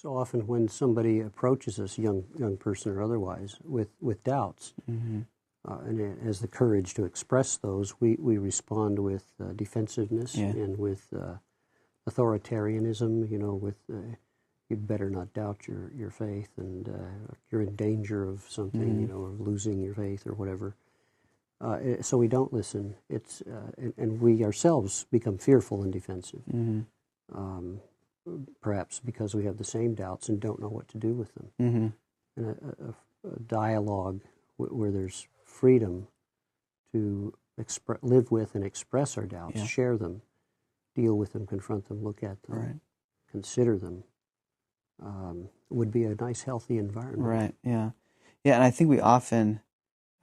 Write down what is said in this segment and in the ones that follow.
So often when somebody approaches us, young person or otherwise, with doubts, Mm-hmm. And it has the courage to express those, we respond with defensiveness Yeah. and with authoritarianism, with you'd better not doubt your faith, and you're in danger of something, Mm-hmm. of losing your faith or whatever. So we don't listen. And we ourselves become fearful and defensive. Mm-hmm. Um, Perhaps because we have the same doubts and don't know what to do with them. Mm-hmm. And a dialogue where there's freedom to live with and express our doubts, Yeah. share them, deal with them, confront them, look at them, Right. consider them, would be a nice, healthy environment. Right. Yeah. Yeah, and I think we often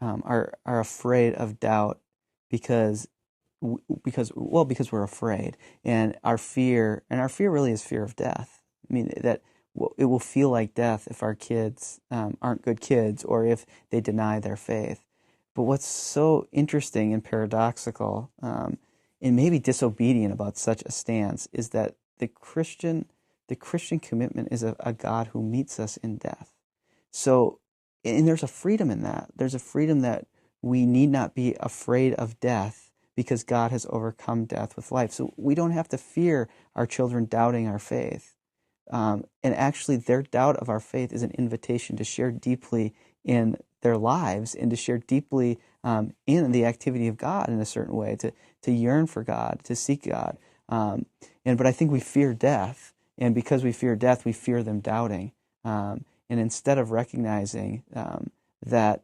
are afraid of doubt because because we're afraid, and our fear really is fear of death. I mean that it will feel like death if our kids aren't good kids, or if they deny their faith. But what's so interesting and paradoxical, and maybe disobedient about such a stance, is that the Christian commitment is a God who meets us in death. So, and there's a freedom in that. There's a freedom that we need not be afraid of death because God has overcome death with life. So we don't have to fear our children doubting our faith. And actually, their doubt of our faith is an invitation to share deeply in their lives and to share deeply in the activity of God in a certain way, to yearn for God, to seek God. But I think we fear death, and because we fear death, we fear them doubting. And instead of recognizing that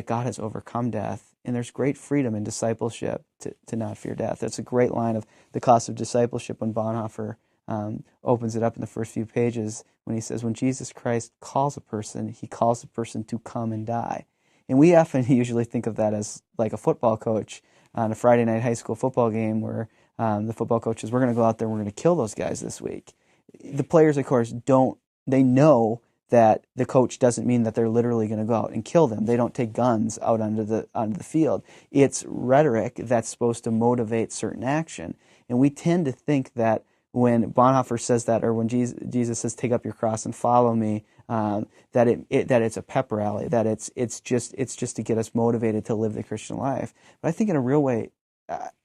God has overcome death, and there's great freedom in discipleship to not fear death. That's a great line of The Cost of Discipleship when Bonhoeffer opens it up in the first few pages when he says, when Jesus Christ calls a person, he calls the person to come and die. And we often usually think of that as like a football coach on a Friday night high school football game where the football coach says, we're going to go out there and we're going to kill those guys this week. The players, of course, they know that the coach doesn't mean that they're literally going to go out and kill them. They don't take guns out onto the field. It's rhetoric that's supposed to motivate certain action. And we tend to think that when Bonhoeffer says that, or when Jesus says, "Take up your cross and follow me," that it's a pep rally, that it's just to get us motivated to live the Christian life. But I think in a real way,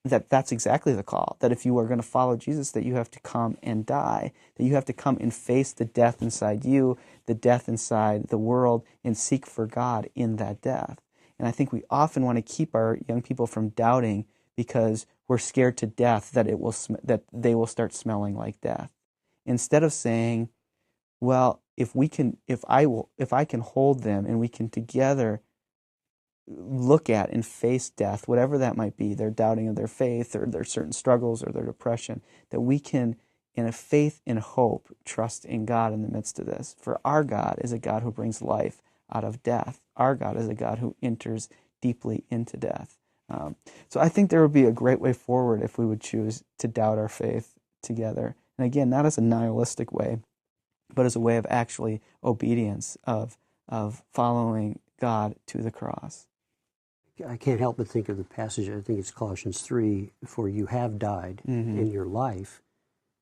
that's exactly the call. That if you are going to follow Jesus, that you have to come and die. That you have to come and face the death inside you, the death inside the world, and seek for God in that death. And I think we often want to keep our young people from doubting because we're scared to death that that they will start smelling like death. Instead of saying, well, if I can hold them and we can together look at and face death, whatever that might be, their doubting of their faith or their certain struggles or their depression, that we can, in a faith and hope, trust in God in the midst of this. For our God is a God who brings life out of death. Our God is a God who enters deeply into death. So I think there would be a great way forward if we would choose to doubt our faith together. And again, not as a nihilistic way, but as a way of actually obedience, of following God to the cross. I can't help but think of the passage, I think it's Colossians 3, for you have died, Mm-hmm. and your life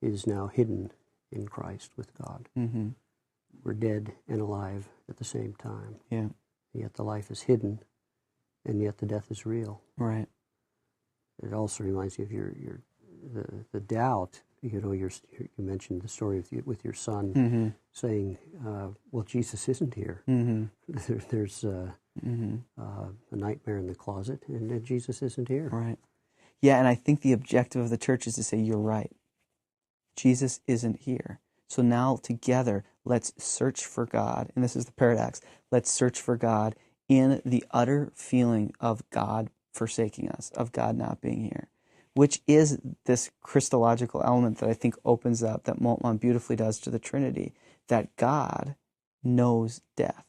is now hidden in Christ with God. Mm-hmm. We're dead and alive at the same time. Yeah. Yet the life is hidden, and yet the death is real. Right. It also reminds you of the doubt. You mentioned the story with your son Mm-hmm. saying, "Well, Jesus isn't here. Mm-hmm. There's Mm-hmm. a nightmare in the closet, and Jesus isn't here." Right. Yeah, and I think the objective of the church is to say, you're right. Jesus isn't here. So now together, let's search for God. And this is the paradox. Let's search for God in the utter feeling of God forsaking us, of God not being here, which is this Christological element that I think opens up, that Moltmann beautifully does, to the Trinity, that God knows death,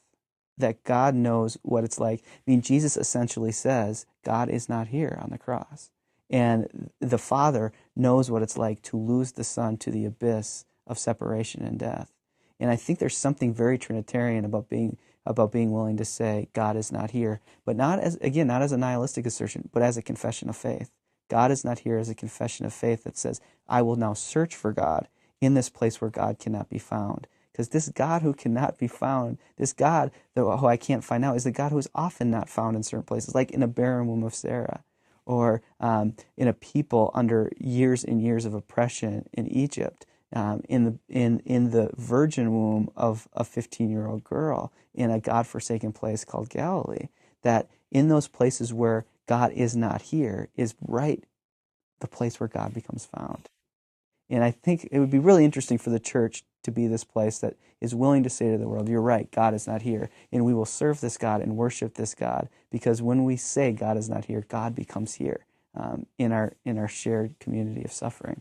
that God knows what it's like. I mean, Jesus essentially says, God is not here on the cross. And the Father knows what it's like to lose the Son to the abyss of separation and death. And I think there's something very Trinitarian about being willing to say God is not here, but not as a nihilistic assertion, but as a confession of faith. God is not here as a confession of faith that says, I will now search for God in this place where God cannot be found. because this God who cannot be found, this God who I can't find out, is the God who is often not found in certain places, like in a barren womb of Sarah, or in a people under years and years of oppression in Egypt, in the virgin womb of a 15-year-old girl in a God-forsaken place called Galilee. That in those places where God is not here is right the place where God becomes found. And I think it would be really interesting for the church to be this place that is willing to say to the world, you're right, God is not here. And we will serve this God and worship this God, because when we say God is not here, God becomes here in our shared community of suffering.